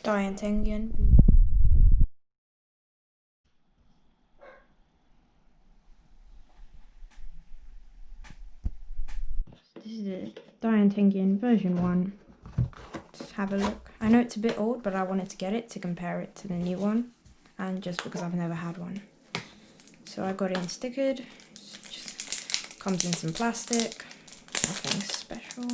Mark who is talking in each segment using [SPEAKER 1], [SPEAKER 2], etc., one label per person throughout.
[SPEAKER 1] Dayan Tengyun. This is the Dayan Tengyun version 1. Just have a look. I know it's a bit old, but I wanted to get it to compare it to the new one, and just because I've never had one. So I got it in stickered. Just comes in some plastic. Nothing special.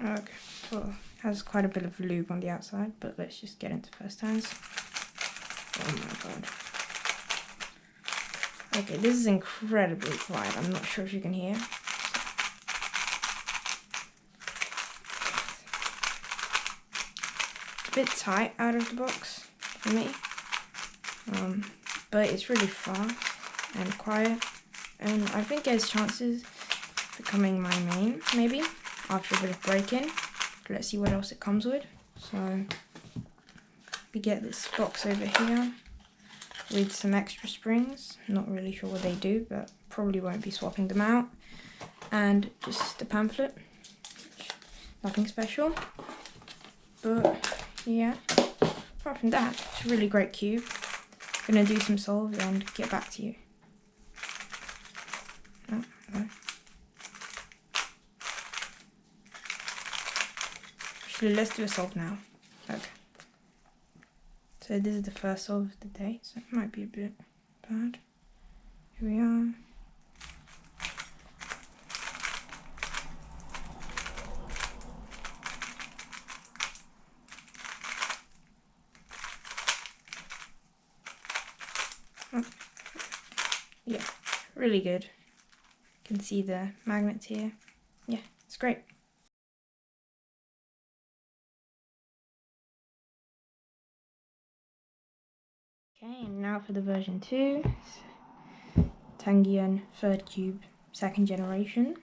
[SPEAKER 1] Okay, well, has quite a bit of lube on the outside, but let's just get into first turns. Oh my god. Okay, this is incredibly quiet. I'm not sure if you can hear. A bit tight out of the box for me, but it's really fast and quiet, and I think there's chances of becoming my main, maybe, after a bit of break-in. Let's see what else it comes with. So we get this box over here with some extra springs. Not really sure what they do, but probably won't be swapping them out. And just a pamphlet. Nothing special, but yeah, apart from that, it's a really great cube. Gonna do some solves and get back to you. Oh, no. Actually, let's do a solve now. Okay. So this is the first solve of the day, so it might be a bit bad. Here we are. Oh. Yeah, really good. You can see the magnets here. Yeah, it's great. Okay, and now for the version 2. Tengyun third cube, second generation.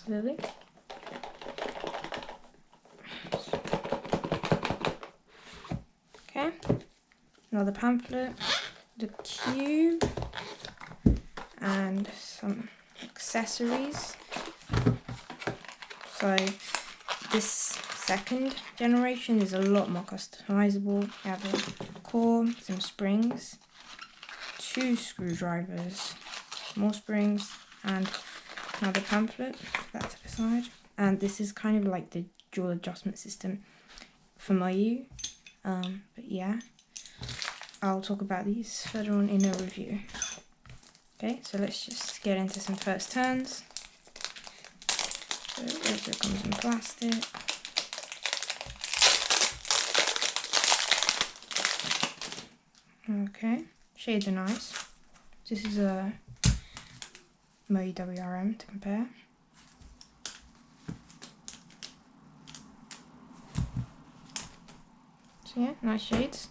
[SPEAKER 1] Clearly. Okay, another pamphlet, the cube, and some accessories. So this second generation is a lot more customizable. You have a core, some springs, 2 screwdrivers, more springs, and another pamphlet. That's to the side. And this is kind of like the dual adjustment system for my U. But yeah, I'll talk about these further on in a review. Okay, so let's just get into some first turns. So it also comes in plastic. Okay, shades are nice. This is a Moe WRM to compare. So yeah, nice shades.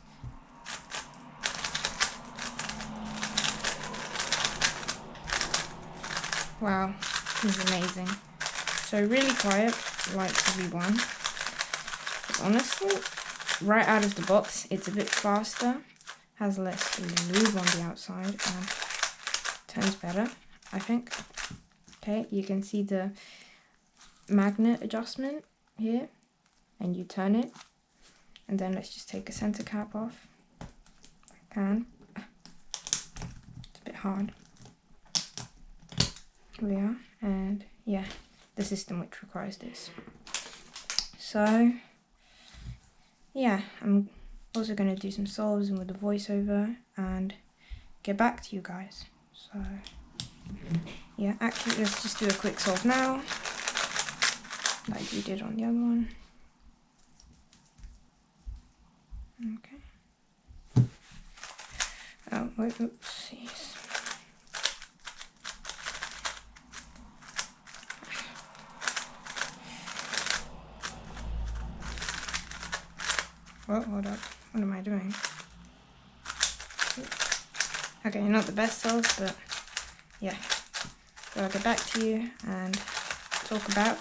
[SPEAKER 1] Wow, this is amazing. So really quiet, like everyone. But honestly, right out of the box, it's a bit faster, has less lube on the outside, and turns better, I think. Okay, you can see the magnet adjustment here, and you turn it, and then let's just take a center cap off. I can. It's a bit hard. Here we are, and yeah, the system which requires this. So yeah, I'm also going to do some solves and with the voiceover and get back to you guys. So yeah, actually let's just do a quick solve now, like we did on the other one. Okay. Oh wait, oopsies. Well, hold up. What am I doing? Okay, not the best solve, but yeah. So I'll get back to you and talk about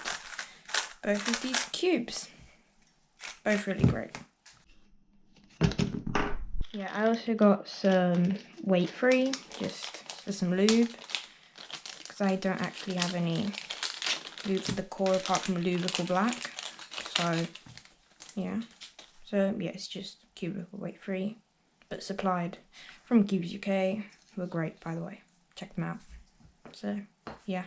[SPEAKER 1] both of these cubes. Both really great. Yeah, I also got some weight-free, just for some lube, because I don't actually have any lube to the core apart from lubrical black. So yeah, it's just Kewbzuk weight free, but supplied from Kewbzuk UK, who are great, by the way. Check them out. So yeah.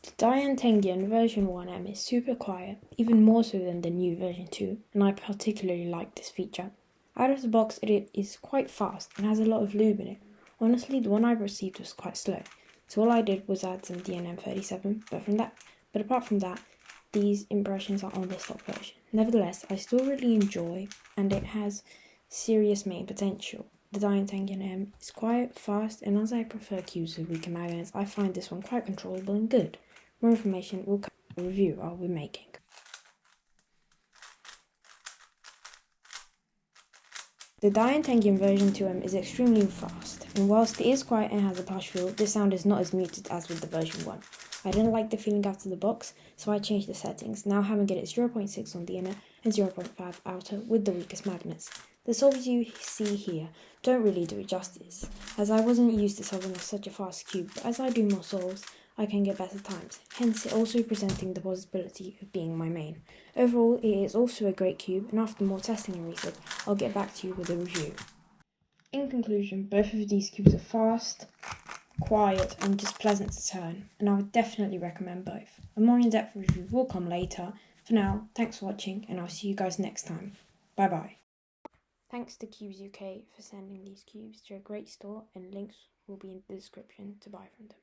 [SPEAKER 1] The Dayan Tengyun version 1M is super quiet, even more so than the new version 2, and I particularly like this feature. Out of the box, it is quite fast and has a lot of lube in it. Honestly, the one I received was quite slow, so all I did was add some DNM37, but apart from that, these impressions are on the stock version. Nevertheless, I still really enjoy, and it has serious main potential. The Dayan Tengyun M is quiet, fast, and as I prefer Kewbzuk weaker magnets, I find this one quite controllable and good. More information will come in the review I'll be making. The Dayan Tengyun version 2M is extremely fast, and whilst it is quiet and has a harsh feel, this sound is not as muted as with the version 1. I didn't like the feeling out of the box, so I changed the settings, now having it at 0.6 on the inner and 0.5 outer with the weakest magnets. The solves you see here don't really do it justice, as I wasn't used to solving such a fast cube, but as I do more solves, I can get better times, hence it also presenting the possibility of being my main. Overall, it is also a great cube, and after more testing and research, I'll get back to you with a review. In conclusion, both of these cubes are fast, quiet, and just pleasant to turn, and I would definitely recommend both. A more in-depth review will come later. For now, thanks for watching, and I'll see you guys next time. Bye bye. Thanks to Kewbzuk UK for sending these cubes to a great store, and links will be in the description to buy from them.